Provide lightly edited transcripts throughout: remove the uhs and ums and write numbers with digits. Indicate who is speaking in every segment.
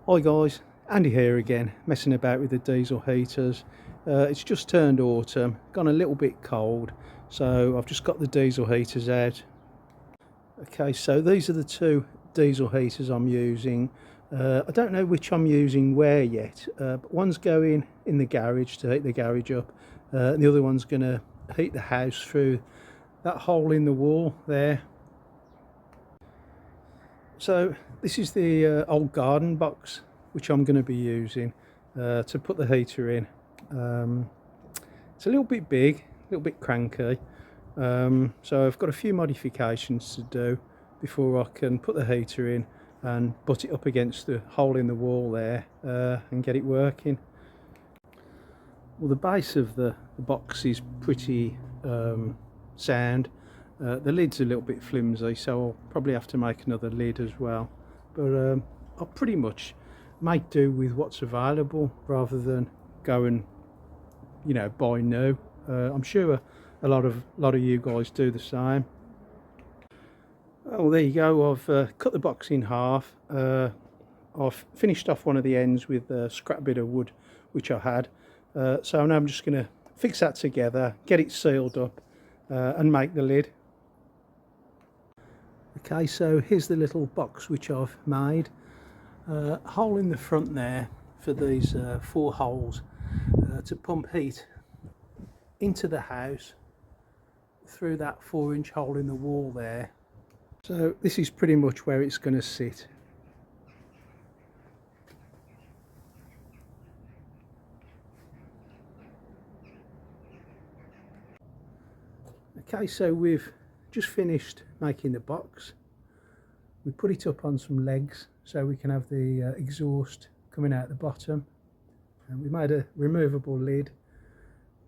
Speaker 1: Hi guys, Andy here again, messing about with the diesel heaters. It's just turned autumn, gone a little bit cold, so I've just got the diesel heaters out. Okay, so these are the two diesel heaters I'm using. I don't know which I'm using where yet, but one's going in the garage to heat the garage up, and the other one's going to heat the house through that hole in the wall there. So this is the old garden box which I'm going to be using to put the heater in. It's a little bit big, a little bit cranky, so I've got a few modifications to do before I can put the heater in and butt it up against the hole in the wall there and get it working. Well, the base of the box is pretty sound. The lid's a little bit flimsy, so I'll probably have to make another lid as well, but I'll pretty much make do with what's available rather than go and buy new. I'm sure a lot of you guys do the same. Oh, there you go. I've cut the box in half. I've finished off one of the ends with a scrap bit of wood which I had, so now I'm just going to fix that together, get it sealed up and make the lid. Okay, so here's the little box which I've made. Hole in the front there for these 4 holes to pump heat into the house through that 4-inch hole in the wall there. So this is pretty much where it's going to sit. Okay, so we've just finished making the box. We put it up on some legs so we can have the exhaust coming out the bottom, and we made a removable lid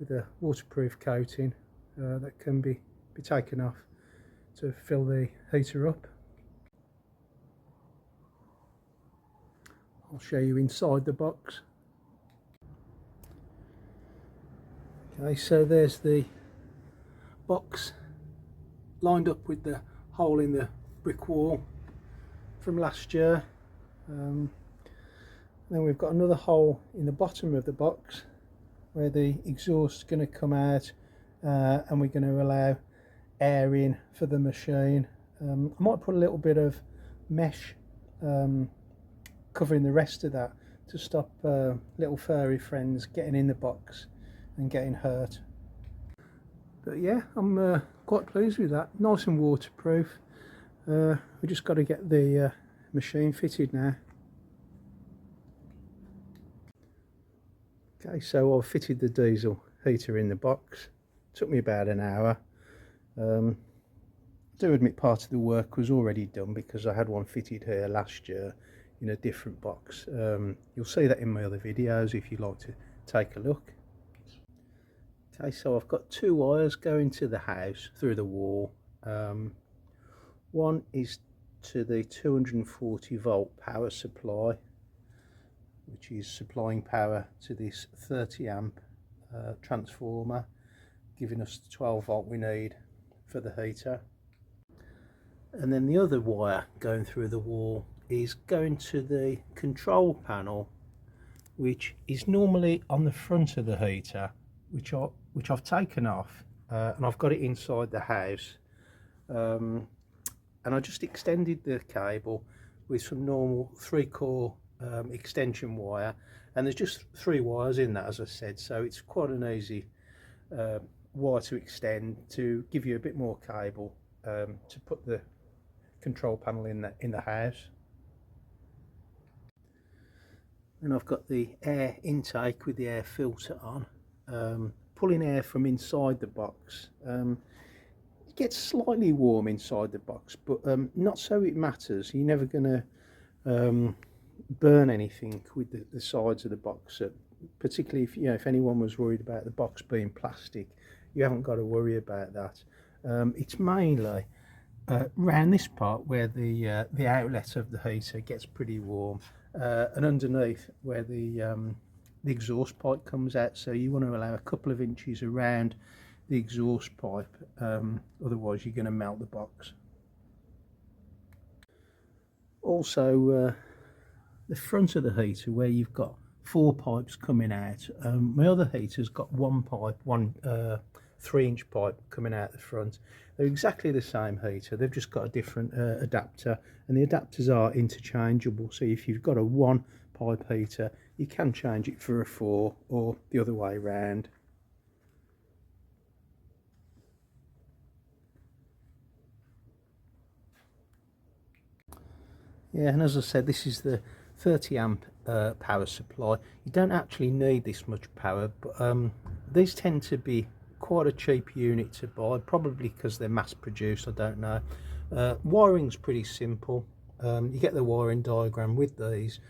Speaker 1: with a waterproof coating that can be taken off to fill the heater up. I'll show you inside the box. Okay, so there's the box lined up with the hole in the brick wall from last year. Then we've got another hole in the bottom of the box where the exhaust is going to come out, and we're going to allow air in for the machine. I might put a little bit of mesh covering the rest of that to stop little furry friends getting in the box and getting hurt. But yeah, I'm quite pleased with that. Nice and waterproof. We just got to get the machine fitted now. Okay, so I've fitted the diesel heater in the box. Took me about an hour. I do admit part of the work was already done because I had one fitted here last year in a different box. You'll see that in my other videos if you'd like to take a look. Okay, so I've got 2 wires going to the house through the wall. One is to the 240 volt power supply, which is supplying power to this 30 amp transformer, giving us the 12 volt we need for the heater. And then the other wire going through the wall is going to the control panel, which is normally on the front of the heater, which I've taken off, and I've got it inside the house. And I just extended the cable with some normal 3-core extension wire, and there's just 3 wires in that, as I said, so it's quite an easy wire to extend to give you a bit more cable to put the control panel in the house. And I've got the air intake with the air filter on, pulling air from inside the box. It gets slightly warm inside the box, but not so it matters. You're never going to burn anything with the sides of the box, particularly if anyone was worried about the box being plastic. You haven't got to worry about that. It's mainly around this part where the outlet of the heater gets pretty warm, and underneath where the exhaust pipe comes out, so you want to allow a couple of inches around the exhaust pipe, otherwise you're going to melt the box. Also, the front of the heater where you've got 4 pipes coming out. My other heater's got one pipe, one 3-inch pipe coming out the front. They're exactly the same heater, they've just got a different adapter, and the adapters are interchangeable. So if you've got a 1-pipe heater, you can change it for a 4, or the other way around. Yeah, and as I said, this is the 30 amp power supply. You don't actually need this much power, but these tend to be quite a cheap unit to buy, probably because they're mass produced, I don't know. Wiring's pretty simple. You get the wiring diagram with these.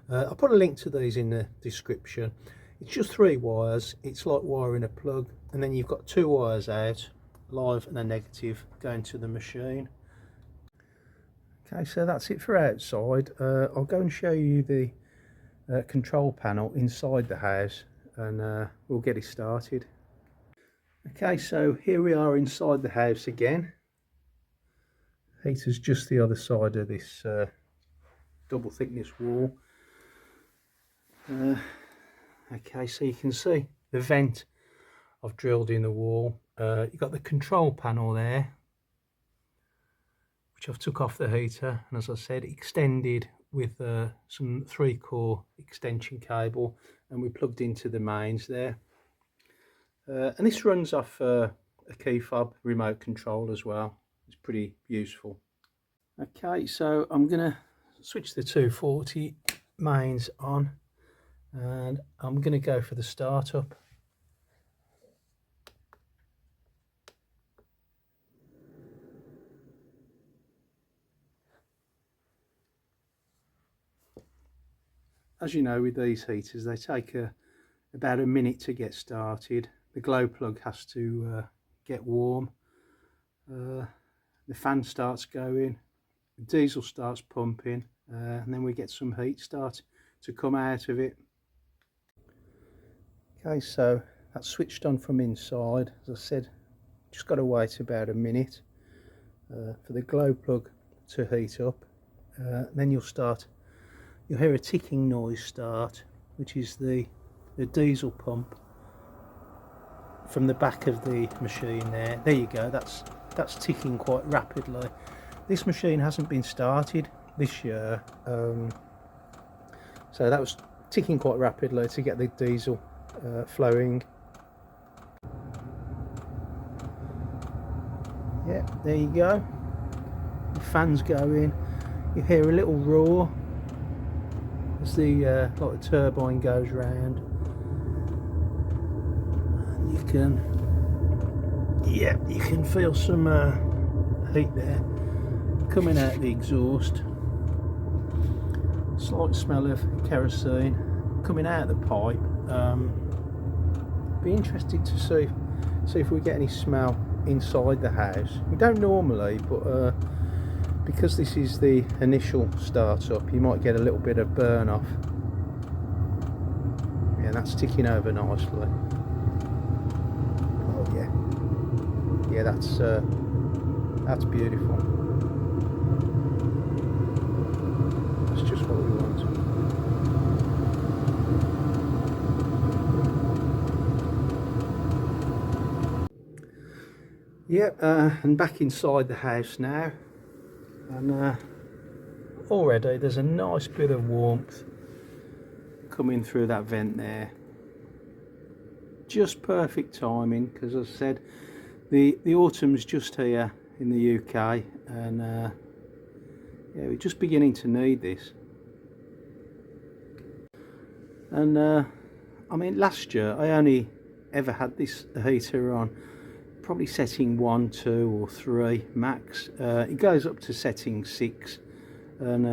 Speaker 1: I'll put a link to these in the description. It's just 3 wires. It's like wiring a plug, and then you've got 2 wires out, live and a negative, going to the machine. Okay, so that's it for outside. I'll go and show you the control panel inside the house, and we'll get it started. Okay, so here we are inside the house again. Heater's just the other side of this double thickness wall. Okay, so you can see the vent I've drilled in the wall. You've got the control panel there, which I've took off the heater, and as I said, extended with some 3-core extension cable, and we plugged into the mains there. And this runs off a key fob remote control as well. It's pretty useful. Okay, so I'm going to switch the 240 mains on, and I'm going to go for the startup. As you know, with these heaters, they take about a minute to get started. The glow plug has to get warm. The fan starts going, the diesel starts pumping, and then we get some heat start to come out of it. Okay, so that's switched on from inside. As I said, just got to wait about a minute for the glow plug to heat up. Then you'll hear a ticking noise start, which is the diesel pump from the back of the machine there. There you go, that's ticking quite rapidly. This machine hasn't been started this year, so that was ticking quite rapidly to get the diesel flowing. Yeah, there you go, the fan's going. You hear a little roar as the like the turbine goes round, and you can feel some heat there coming out the exhaust. Slight smell of kerosene coming out of the pipe. Be interested to see if we get any smell inside the house. We don't normally, but because this is the initial startup, you might get a little bit of burn off. Yeah, that's ticking over nicely. Oh yeah, that's beautiful. That's just what we want. Yep, and back inside the house now. And already there's a nice bit of warmth coming through that vent there. Just perfect timing, because as I said, the autumn's just here in the UK, and yeah, we're just beginning to need this. And I mean, last year I only ever had this heater on probably setting 1, 2 or 3 max. It goes up to setting 6, and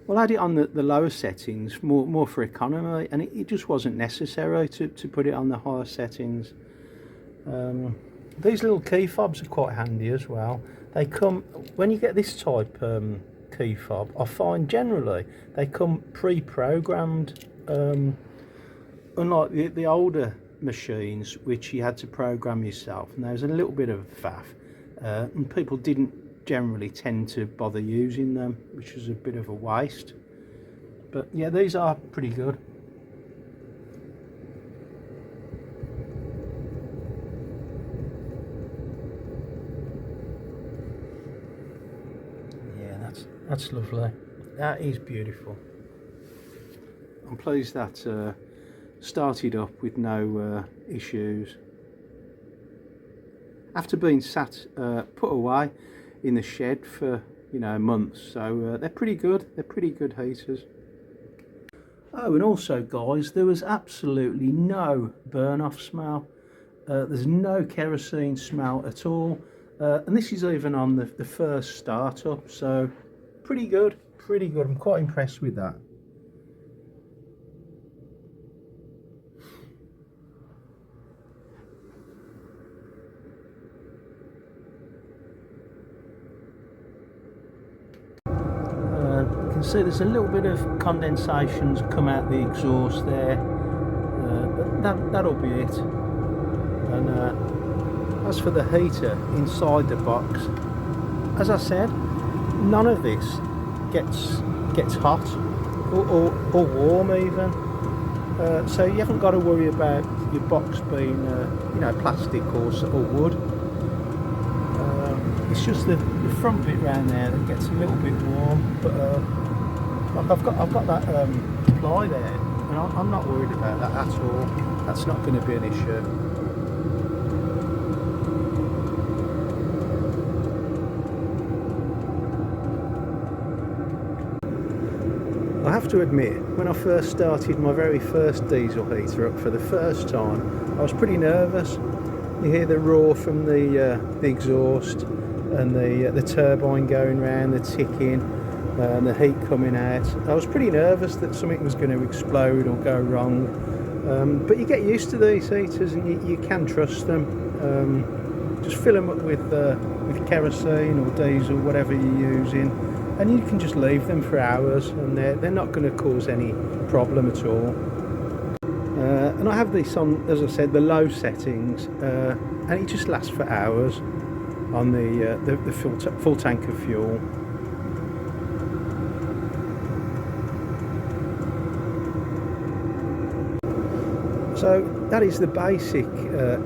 Speaker 1: well, I had it on the lower settings more for economy, and it just wasn't necessary to put it on the higher settings. These little key fobs are quite handy as well. They come, when you get this type key fob, I find generally they come pre-programmed, unlike the older machines which you had to program yourself, and there was a little bit of faff, and people didn't generally tend to bother using them, which was a bit of a waste. But yeah, these are pretty good. Yeah, that's lovely. That is beautiful. I'm pleased that started up with no issues. After being put away in the shed for months, so they're pretty good. They're pretty good heaters. Oh, and also guys, there was absolutely no burn off smell. There's no kerosene smell at all, and this is even on the first startup, so pretty good. I'm quite impressed with that. You can see there's a little bit of condensation's come out the exhaust there, but that'll be it. And as for the heater inside the box, as I said, none of this gets hot or warm even. So you haven't got to worry about your box being plastic or wood. It's just the front bit round there that gets a little bit warm, but like I've got that ply there, and I'm not worried about that at all. That's not going to be an issue. I have to admit, when I first started my very first diesel heater up for the first time, I was pretty nervous. You hear the roar from the exhaust and the turbine going round, the ticking, and the heat coming out. I was pretty nervous that something was going to explode or go wrong. But you get used to these heaters, and you can trust them. Just fill them up with kerosene or diesel, whatever you're using, and you can just leave them for hours, and they're not going to cause any problem at all. And I have this on, as I said, the low settings, and it just lasts for hours on the full tank of fuel. So that is the basic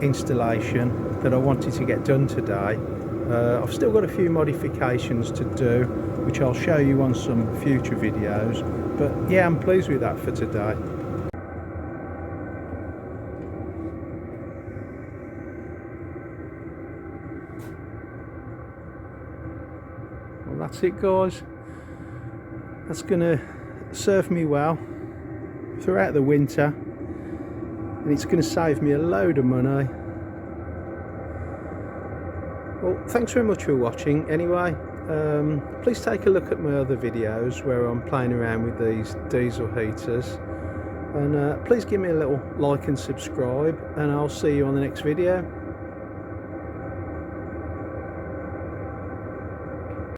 Speaker 1: installation that I wanted to get done today. I've still got a few modifications to do, which I'll show you on some future videos, but yeah, I'm pleased with that for today. Well, that's it guys. That's gonna serve me well throughout the winter, and it's gonna save me a load of money. Well, thanks very much for watching anyway. Please take a look at my other videos where I'm playing around with these diesel heaters, and please give me a little like and subscribe, and I'll see you on the next video.